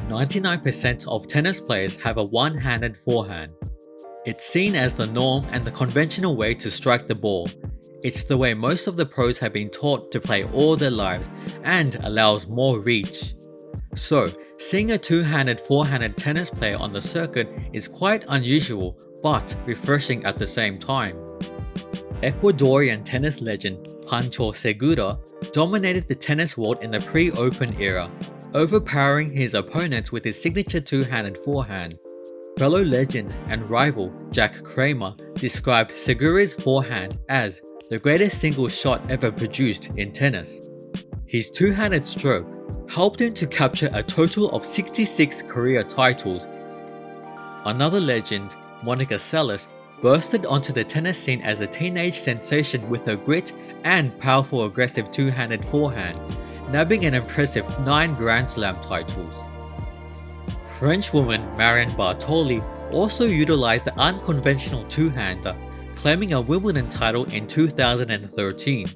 99% of tennis players have a one-handed forehand. It's seen as the norm and the conventional way to strike the ball. It's the way most of the pros have been taught to play all their lives and allows more reach. So, seeing a two-handed forehanded tennis player on the circuit is quite unusual but refreshing at the same time. Ecuadorian tennis legend Pancho Segura dominated the tennis world in the pre-Open era, overpowering his opponents with his signature two-handed forehand. Fellow legend and rival Jack Kramer described Segura's forehand as the greatest single shot ever produced in tennis. His two-handed stroke helped him to capture a total of 66 career titles. Another legend, Monica Seles, bursted onto the tennis scene as a teenage sensation with her grit and powerful aggressive two-handed forehand, nabbing an impressive 9 Grand Slam titles. French woman Marion Bartoli also utilized the unconventional two-hander, claiming a Wimbledon title in 2013.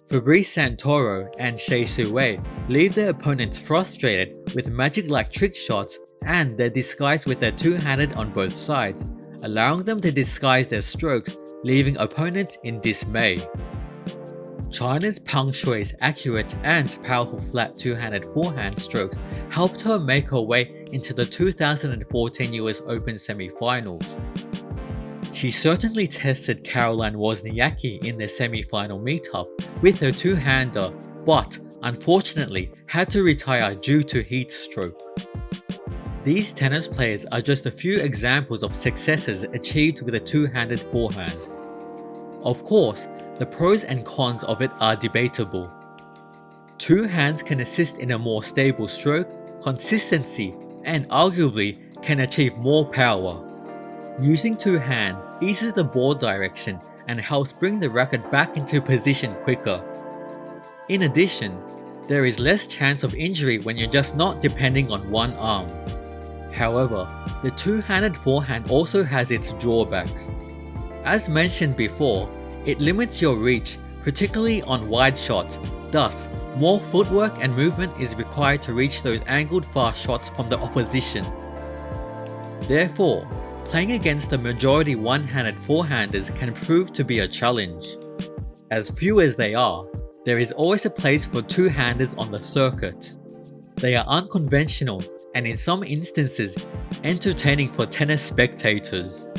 Fabrice Santoro and Su-Wei leave their opponents frustrated with magic-like trick shots, and they're disguised with their two-handed on both sides, allowing them to disguise their strokes, leaving opponents in dismay. China's Pang Shui's accurate and powerful flat two-handed forehand strokes helped her make her way into the 2014 US Open semi-finals. She certainly tested Caroline Wozniacki in their semi-final meetup with her two-hander, but unfortunately had to retire due to heat stroke. These tennis players are just a few examples of successes achieved with a two-handed forehand. Of course, the pros and cons of it are debatable. Two hands can assist in a more stable stroke, consistency, and arguably can achieve more power. Using two hands eases the ball direction and helps bring the racket back into position quicker. In addition, there is less chance of injury when you're just not depending on one arm. However, the two-handed forehand also has its drawbacks. As mentioned before, it limits your reach, particularly on wide shots, thus, more footwork and movement is required to reach those angled fast shots from the opposition. Therefore, playing against the majority one-handed forehanders can prove to be a challenge. As few as they are, there is always a place for two-handers on the circuit. They are unconventional and in some instances, entertaining for tennis spectators.